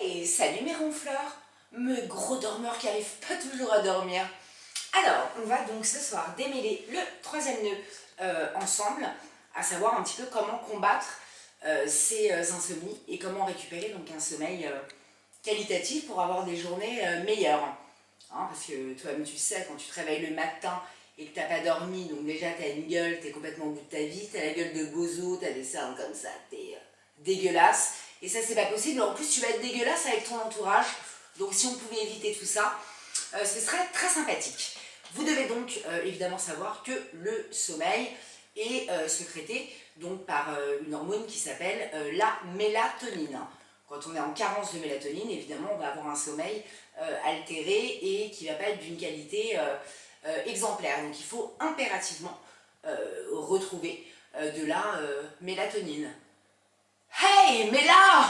Et salut mes ronfleurs, mes gros dormeurs qui n'arrivent pas toujours à dormir. Alors, on va donc ce soir démêler le troisième nœud ensemble, à savoir un petit peu comment combattre ces insomnies et comment récupérer donc un sommeil qualitatif pour avoir des journées meilleures. Hein, parce que toi-même tu sais, quand tu te réveilles le matin et que tu n'as pas dormi, donc déjà tu as une gueule, tu es complètement au bout de ta vie, tu as la gueule de bozo, tu as des cernes comme ça, tu es dégueulasse. Et ça c'est pas possible, en plus tu vas être dégueulasse avec ton entourage, donc si on pouvait éviter tout ça, ce serait très sympathique. Vous devez donc évidemment savoir que le sommeil est sécrété donc par une hormone qui s'appelle la mélatonine. Quand on est en carence de mélatonine, évidemment on va avoir un sommeil altéré et qui ne va pas être d'une qualité exemplaire. Donc il faut impérativement retrouver de la mélatonine. Hey, mais là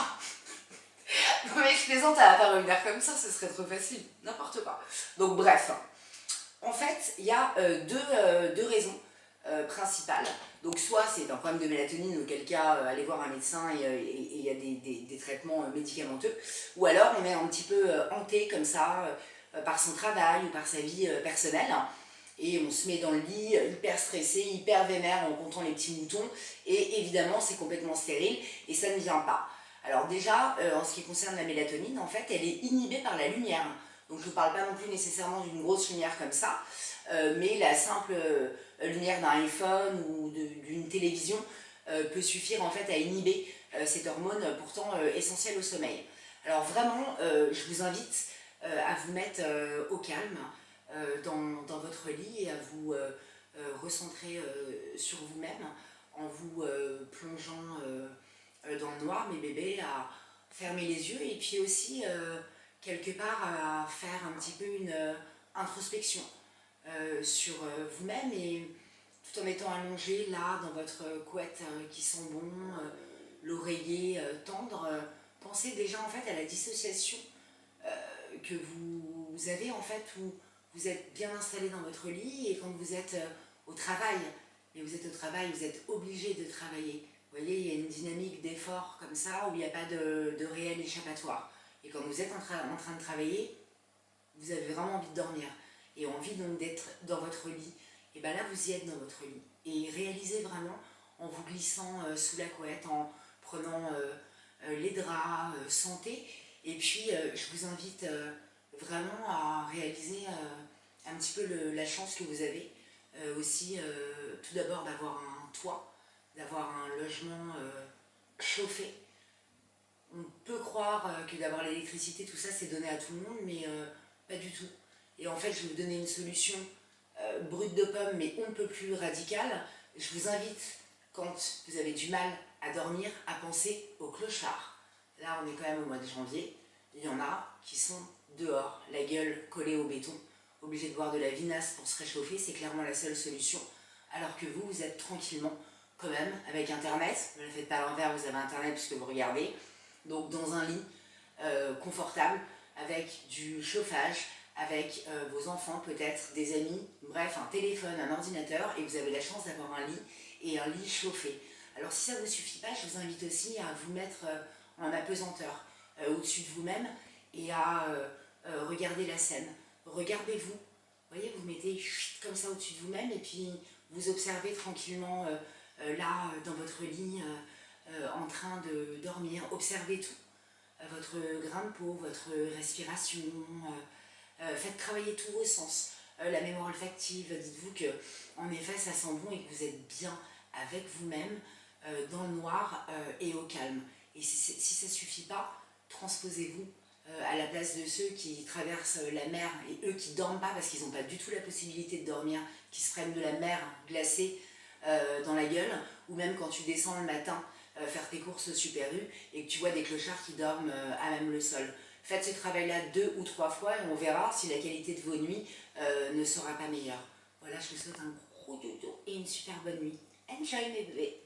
non mais je plaisante, elle va pas revenir comme ça, ce serait trop facile, n'importe quoi. Donc bref, en fait, il y a deux raisons principales. Donc soit c'est un problème de mélatonine, auquel cas aller voir un médecin et il y a des traitements médicamenteux, ou alors on est un petit peu hanté comme ça par son travail ou par sa vie personnelle, et on se met dans le lit hyper stressé, hyper vénère en comptant les petits moutons, et évidemment c'est complètement stérile et ça ne vient pas. Alors déjà, en ce qui concerne la mélatonine, en fait, elle est inhibée par la lumière. Donc je ne parle pas non plus nécessairement d'une grosse lumière comme ça, mais la simple lumière d'un iPhone ou d'une télévision peut suffire en fait à inhiber cette hormone pourtant essentielle au sommeil. Alors vraiment, je vous invite à vous mettre au calme dans votre lit et à vous recentrer sur vous-même en vous plongeant dans le noir, mes bébés, à fermer les yeux et puis aussi quelque part à faire un petit peu une introspection sur vous-même, et tout en étant allongé là dans votre couette qui sent bon, l'oreiller tendre, pensez déjà en fait à la dissociation que vous avez en fait, où vous êtes bien installé dans votre lit et quand vous êtes au travail, et vous êtes au travail, vous êtes obligé de travailler. Vous voyez, il y a une dynamique d'effort comme ça où il n'y a pas de réel échappatoire. Et quand vous êtes en train de travailler, vous avez vraiment envie de dormir et envie donc d'être dans votre lit. Et bien là, vous y êtes dans votre lit. Et réalisez vraiment en vous glissant sous la couette, en prenant les draps, sentez. Et puis, je vous invite vraiment à réaliser un petit peu la chance que vous avez aussi, tout d'abord d'avoir un toit, d'avoir un logement chauffé. On peut croire que d'avoir l'électricité, tout ça, c'est donné à tout le monde, mais pas du tout. Et en fait, je vais vous donner une solution brute de pomme, mais on ne peut plus radicale. Je vous invite, quand vous avez du mal à dormir, à penser au clochard. Là, on est quand même au mois de janvier. Il y en a qui sont dehors, la gueule collée au béton, obligés de boire de la vinasse pour se réchauffer. C'est clairement la seule solution. Alors que vous êtes tranquillement, quand même, avec Internet. Ne le faites pas à l'envers, vous avez Internet puisque vous regardez. Donc dans un lit confortable, avec du chauffage, avec vos enfants peut-être, des amis, bref, un téléphone, un ordinateur, et vous avez la chance d'avoir un lit, et un lit chauffé. Alors si ça ne vous suffit pas, je vous invite aussi à vous mettre en apesanteur au-dessus de vous-même, et à regarder la scène. Regardez-vous, vous voyez, vous mettez comme ça au-dessus de vous-même, et puis vous observez tranquillement là, dans votre lit, en train de dormir. Observez tout, votre grain de peau, votre respiration, faites travailler tous vos sens, la mémoire olfactive. Dites-vous que en effet ça sent bon et que vous êtes bien avec vous-même, dans le noir et au calme. Et si ça ne suffit pas, transposez-vous à la place de ceux qui traversent la mer et eux qui ne dorment pas parce qu'ils n'ont pas du tout la possibilité de dormir, qui se prennent de la mer glacée dans la gueule, ou même quand tu descends le matin faire tes courses au Super U et que tu vois des clochards qui dorment à même le sol. Faites ce travail-là 2 ou 3 fois et on verra si la qualité de vos nuits ne sera pas meilleure. Voilà, je vous souhaite un gros dodo et une super bonne nuit. Enjoy mes bébés.